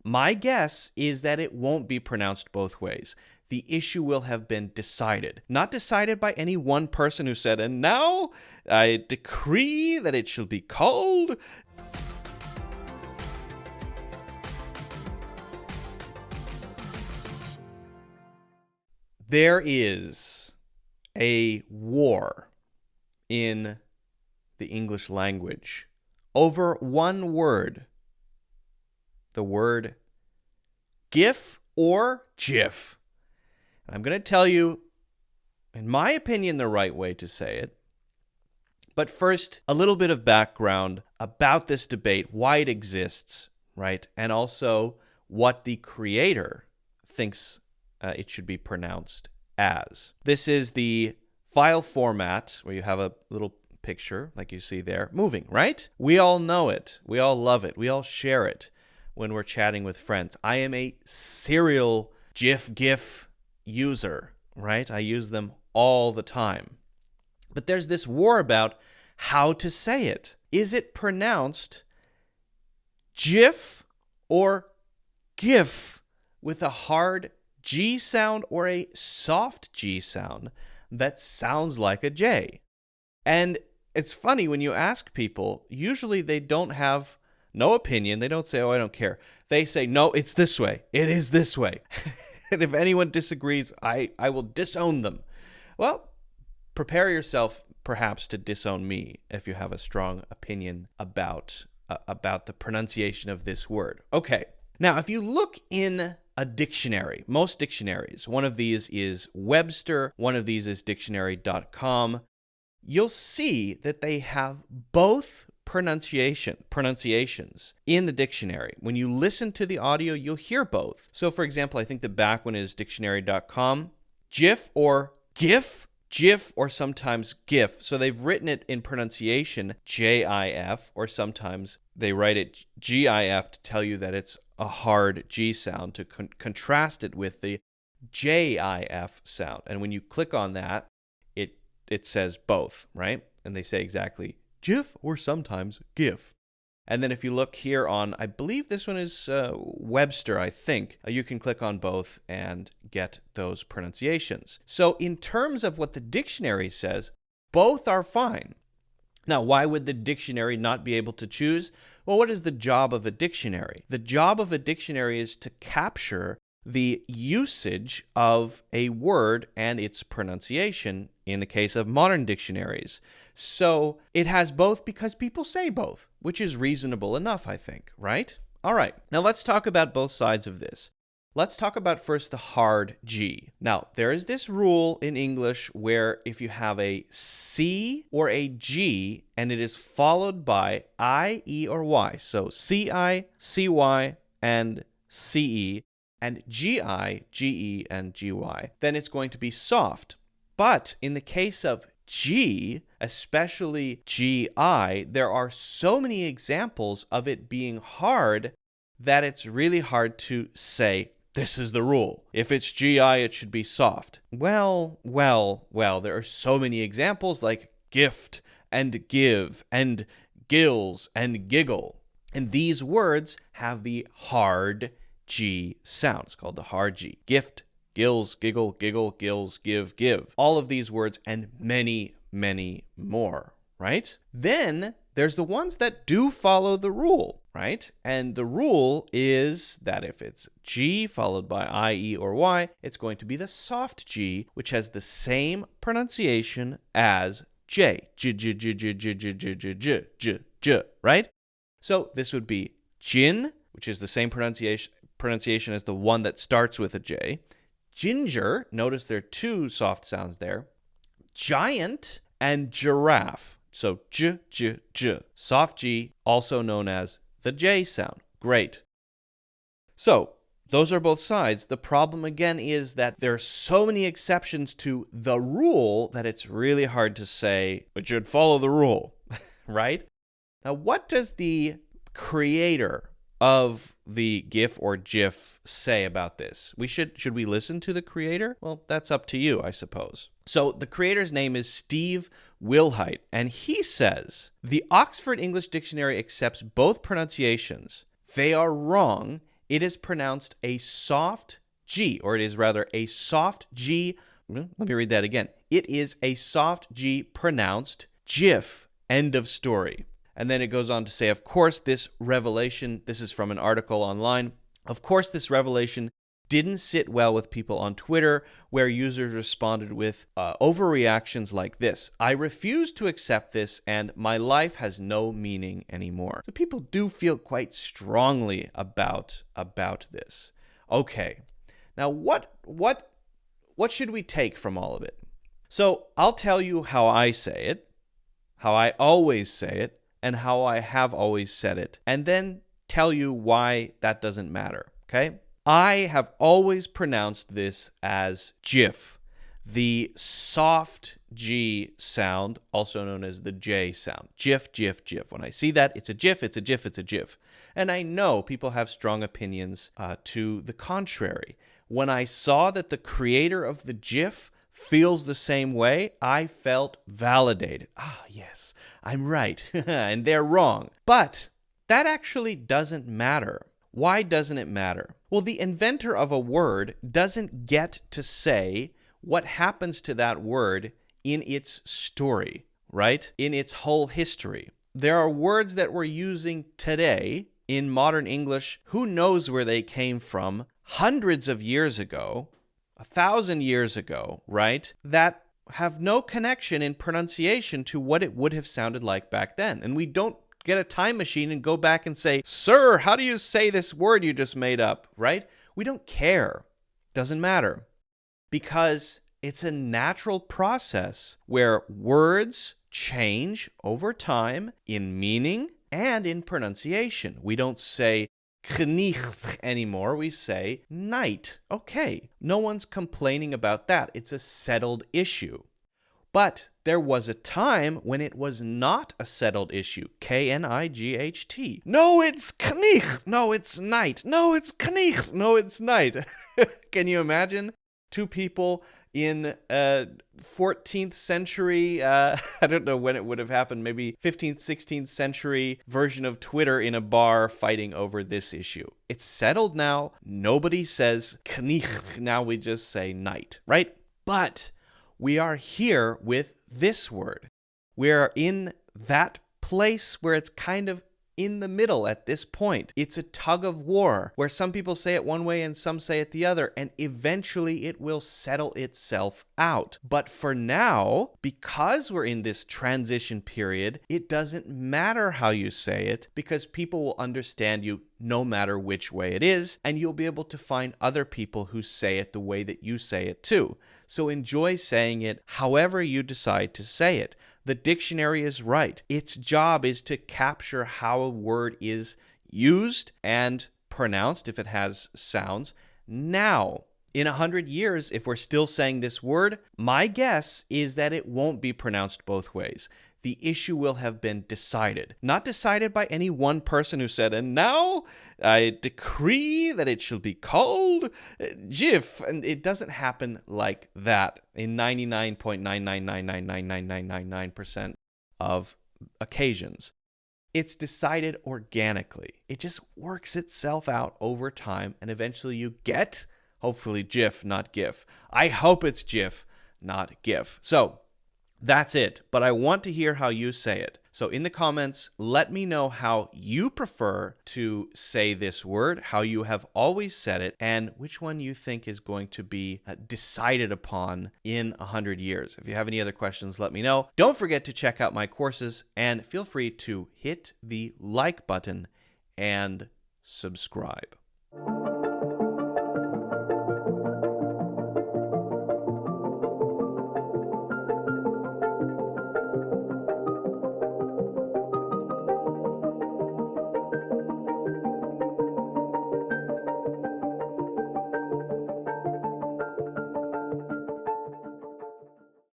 My guess is that it won't be pronounced both ways. The issue will have been decided. Not decided by any one person who said, and now I decree that it shall be called. There is a war in the English language over one word. The word GIF or JIF. I'm going to tell you, in my opinion, the right way to say it. But first, a little bit of background about this debate, why it exists, right? And also what the creator thinks it should be pronounced as. This is the file format where you have a little picture, like you see there, moving, right? We all know it. We all love it. We all share it when we're chatting with friends. I am a serial GIF user, right? I use them all the time. But there's this war about how to say it. Is it pronounced GIF or GIF with a hard G sound or a soft G sound that sounds like a J? And it's funny, when you ask people, usually they don't have no opinion. They don't say, oh, I don't care. They say, no, it's this way. It is this way. And if anyone disagrees, I will disown them. Well, prepare yourself perhaps to disown me if you have a strong opinion about the pronunciation of this word. Okay. Now, if you look in a dictionary, most dictionaries, one of these is Webster, one of these is dictionary.com, you'll see that they have both pronunciations in the dictionary. When you listen to the audio, you'll hear both. So, for example, I think the back one is dictionary.com. JIF or GIF, JIF or sometimes GIF. So they've written it in pronunciation JIF, or sometimes they write it GIF to tell you that it's a hard G sound, to contrast it with the JIF sound. And when you click on that, it says both, right? And they say exactly GIF or sometimes GIF. And then if you look here on, I believe this one is Webster, I think, you can click on both and get those pronunciations. So in terms of what the dictionary says, both are fine. Now, why would the dictionary not be able to choose? Well, what is the job of a dictionary? The job of a dictionary is to capture the usage of a word and its pronunciation in the case of modern dictionaries. So it has both because people say both, which is reasonable enough, I think, right? All right, now let's talk about both sides of this. Let's talk about first the hard G. Now, there is this rule in English where if you have a C or a G and it is followed by I, E, or Y, so C-I, C-Y, and C-E, and G-I, G-E, and G-Y, then it's going to be soft. But in the case of G, especially G-I, there are so many examples of it being hard that it's really hard to say, this is the rule. If it's G-I, it should be soft. Well, there are so many examples like gift and give and gills and giggle. And these words have the hard G sound. It's called the hard G. Gift, gills, giggle, giggle, gills, give, give. All of these words and many, many more, right? Then there's the ones that do follow the rule, right? And the rule is that if it's G followed by I, E, or Y, it's going to be the soft G, which has the same pronunciation as J. J, J, J, J, J, J, J, J, J, J, J, right? So this would be gin, which is the same pronunciation as the one that starts with a J. Ginger, notice there are two soft sounds there. Giant and giraffe. So J, J, J. Soft G, also known as the J sound. Great. So those are both sides. The problem again is that there are so many exceptions to the rule that it's really hard to say, it should follow the rule, right? Now, what does the creator of the GIF or JIF say about this? Should we listen to the creator? Well, that's up to you, I suppose. So the creator's name is Steve Wilhite, and he says, the Oxford English Dictionary accepts both pronunciations. They are wrong it is pronounced a soft G, or it is rather a soft G. Let me read that again. It is a soft G pronounced GIF. End of story. And then it goes on to say, of course, this revelation, this is from an article online, of course, this revelation didn't sit well with people on Twitter, where users responded with overreactions like this. I refuse to accept this, and my life has no meaning anymore. So people do feel quite strongly about this. Okay, now what should we take from all of it? So I'll tell you how I say it, how I always say it, and how I have always said it, and then tell you why that doesn't matter, okay? I have always pronounced this as GIF, the soft G sound, also known as the J sound. GIF, GIF, GIF. When I see that, it's a GIF, it's a GIF, it's a GIF. And I know people have strong opinions to the contrary. When I saw that the creator of the GIF feels the same way, I felt validated. Ah, yes, I'm right, and they're wrong. But that actually doesn't matter. Why doesn't it matter? Well, the inventor of a word doesn't get to say what happens to that word in its story, right? In its whole history. There are words that we're using today in modern English. Who knows where they came from hundreds of years ago, 1,000 years ago, right? That have no connection in pronunciation to what it would have sounded like back then. And we don't get a time machine and go back and say, sir, how do you say this word you just made up, right? We don't care. Doesn't matter. Because it's a natural process where words change over time in meaning and in pronunciation. We don't say knicht anymore. We say night. Okay, no one's complaining about that. It's a settled issue. But there was a time when it was not a settled issue. K-N-I-G-H-T. No, it's knicht. No, it's night. No, it's knicht. No, it's night. Can you imagine? Two people in 14th century, I don't know when it would have happened, maybe 15th, 16th century version of Twitter in a bar fighting over this issue. It's settled now. Nobody says knicht. Now we just say night, right? But we are here with this word. We are in that place where it's kind of in the middle at this point. It's a tug of war where some people say it one way and some say it the other, and eventually it will settle itself out. But for now, because we're in this transition period, it doesn't matter how you say it because people will understand you no matter which way it is, and you'll be able to find other people who say it the way that you say it too. So enjoy saying it however you decide to say it. The dictionary is right. Its job is to capture how a word is used and pronounced if it has sounds. Now, in 100 years, if we're still saying this word, my guess is that it won't be pronounced both ways. The issue will have been decided. Not decided by any one person who said, and now I decree that it shall be called GIF. And it doesn't happen like that in 99.999999999% of occasions. It's decided organically. It just works itself out over time, and eventually you get, hopefully, GIF, not GIF. I hope it's GIF, not GIF. So that's it, but I want to hear how you say it. So in the comments, let me know how you prefer to say this word, how you have always said it, and which one you think is going to be decided upon in 100 years. If you have any other questions, let me know. Don't forget to check out my courses, and feel free to hit the like button and subscribe.